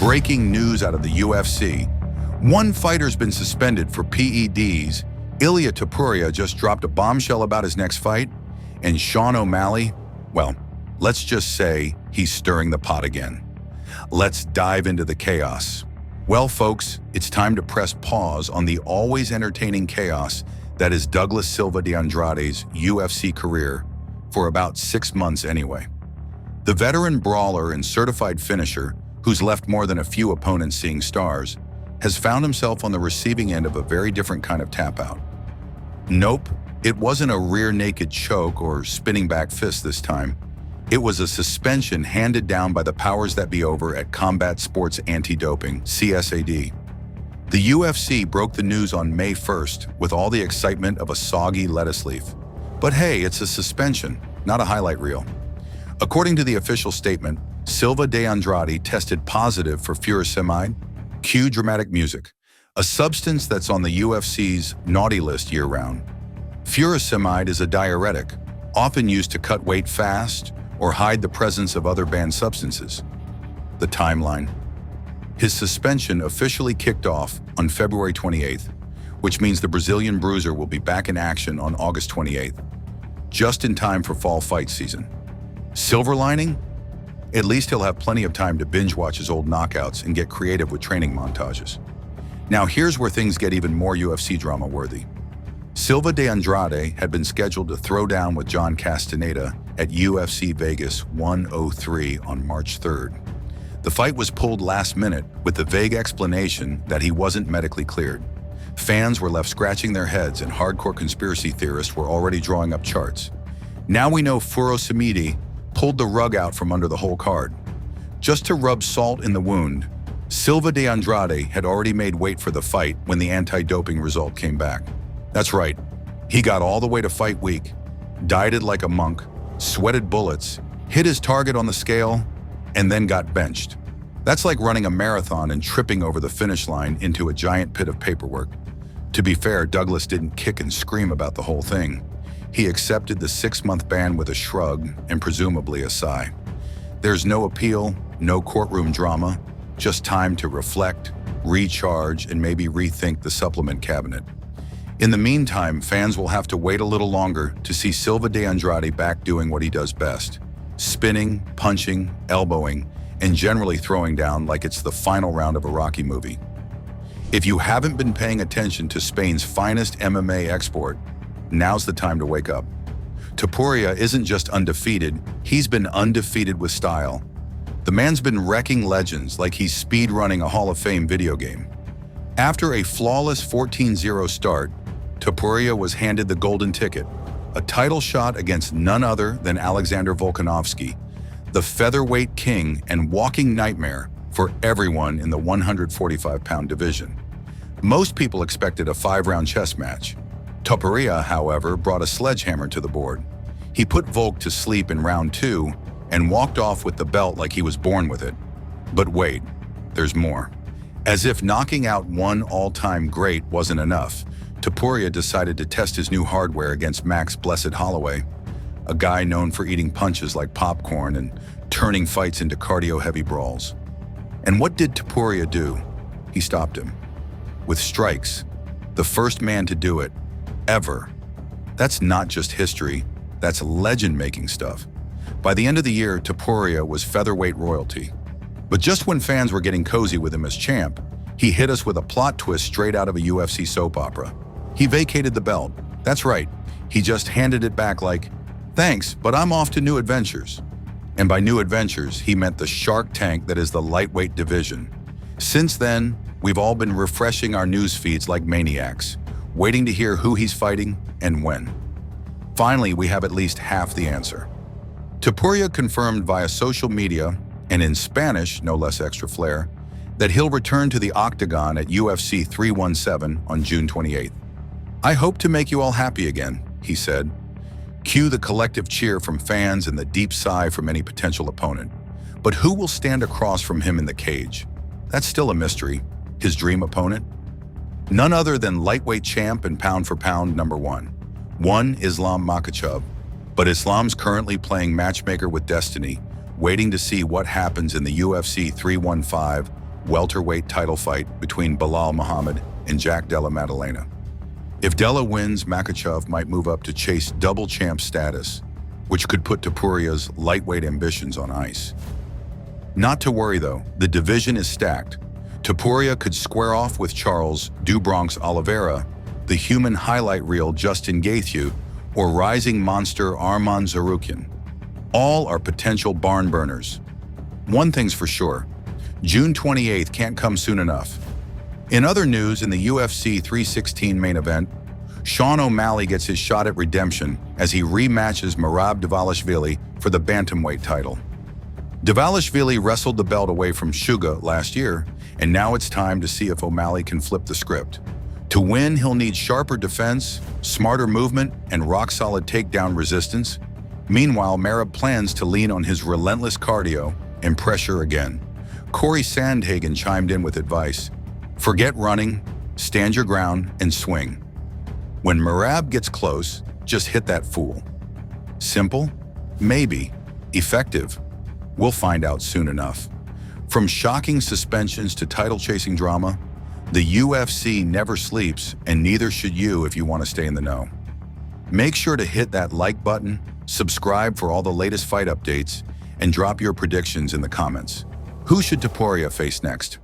Breaking news out of the UFC. One fighter's been suspended for PEDs. Ilia Topuria just dropped a bombshell about his next fight. And Sean O'Malley, well, let's just say he's stirring the pot again. Let's dive into the chaos. Well, folks, it's time to press pause on the always entertaining chaos that is Douglas Silva de Andrade's UFC career, for about 6 months anyway. The veteran brawler and certified finisher, who's left more than a few opponents seeing stars, has found himself on the receiving end of a very different kind of tap-out. Nope, it wasn't a rear-naked choke or spinning back fist this time. It was a suspension handed down by the powers that be over at Combat Sports Anti-Doping, CSAD. The UFC broke the news on May 1st with all the excitement of a soggy lettuce leaf. But hey, it's a suspension, not a highlight reel. According to the official statement, Silva de Andrade tested positive for furosemide, cue dramatic music, a substance that's on the UFC's naughty list year-round. Furosemide is a diuretic, often used to cut weight fast or hide the presence of other banned substances. The timeline. His suspension officially kicked off on February 28th, which means the Brazilian bruiser will be back in action on August 28th, just in time for fall fight season. Silver lining? At least he'll have plenty of time to binge watch his old knockouts and get creative with training montages. Now here's where things get even more UFC drama worthy. Silva de Andrade had been scheduled to throw down with John Castaneda at UFC Vegas 103 on March 3rd. The fight was pulled last minute with the vague explanation that he wasn't medically cleared. Fans were left scratching their heads and hardcore conspiracy theorists were already drawing up charts. Now we know furosemide pulled the rug out from under the whole card. Just to rub salt in the wound, Silva de Andrade had already made weight for the fight when the anti-doping result came back. That's right, he got all the way to fight week, dieted like a monk, sweated bullets, hit his target on the scale, and then got benched. That's like running a marathon and tripping over the finish line into a giant pit of paperwork. To be fair, Douglas didn't kick and scream about the whole thing. He accepted the 6-month ban with a shrug and presumably a sigh. There's no appeal, no courtroom drama, just time to reflect, recharge, and maybe rethink the supplement cabinet. In the meantime, fans will have to wait a little longer to see Silva de Andrade back doing what he does best: spinning, punching, elbowing, and generally throwing down like it's the final round of a Rocky movie. If you haven't been paying attention to Spain's finest MMA export, now's the time to wake up. Topuria isn't just undefeated, he's been undefeated with style. The man's been wrecking legends like he's speedrunning a Hall of Fame video game. After a flawless 14-0 start, Topuria was handed the golden ticket, a title shot against none other than Alexander Volkanovski, the featherweight king and walking nightmare for everyone in the 145-pound division. Most people expected a 5-round chess match. Topuria, however, brought a sledgehammer to the board. He put Volk to sleep in round 2 and walked off with the belt like he was born with it. But wait, there's more. As if knocking out one all-time great wasn't enough, Topuria decided to test his new hardware against Max Blessed Holloway, a guy known for eating punches like popcorn and turning fights into cardio-heavy brawls. And what did Topuria do? He stopped him. With strikes. The first man to do it, ever. That's not just history, that's legend-making stuff. By the end of the year, Topuria was featherweight royalty. But just when fans were getting cozy with him as champ, he hit us with a plot twist straight out of a UFC soap opera. He vacated the belt. That's right, he just handed it back like, "Thanks, but I'm off to new adventures." And by new adventures, he meant the shark tank that is the lightweight division. Since then, we've all been refreshing our news feeds like maniacs, waiting to hear who he's fighting and when. Finally, we have at least half the answer. Topuria confirmed via social media, and in Spanish, no less extra flair, that he'll return to the octagon at UFC 317 on June 28th. "I hope to make you all happy again," he said. Cue the collective cheer from fans and the deep sigh from any potential opponent. But who will stand across from him in the cage? That's still a mystery. His dream opponent? None other than lightweight champ and pound-for-pound #1. One Islam Makhachev, but Islam's currently playing matchmaker with destiny, waiting to see what happens in the UFC 315 welterweight title fight between Belal Muhammad and Jack Della Maddalena. If Della wins, Makhachev might move up to chase double champ status, which could put Topuria's lightweight ambitions on ice. Not to worry though, the division is stacked. Topuria could square off with Charles "Do Bronx" Oliveira, the human highlight reel Justin Gaethje, or rising monster Arman Tsarukyan. All are potential barn burners. One thing's for sure, June 28th can't come soon enough. In other news, in the UFC 316 main event, Sean O'Malley gets his shot at redemption as he rematches Merab Dvalishvili for the bantamweight title. Dvalishvili wrestled the belt away from Suga last year, and now it's time to see if O'Malley can flip the script. To win, he'll need sharper defense, smarter movement, and rock-solid takedown resistance. Meanwhile, Merab plans to lean on his relentless cardio and pressure again. Corey Sandhagen chimed in with advice: forget running, stand your ground, and swing. When Merab gets close, just hit that fool. Simple? Maybe. Effective? We'll find out soon enough. From shocking suspensions to title-chasing drama, the UFC never sleeps, and neither should you if you want to stay in the know. Make sure to hit that like button, subscribe for all the latest fight updates, and drop your predictions in the comments. Who should Topuria face next?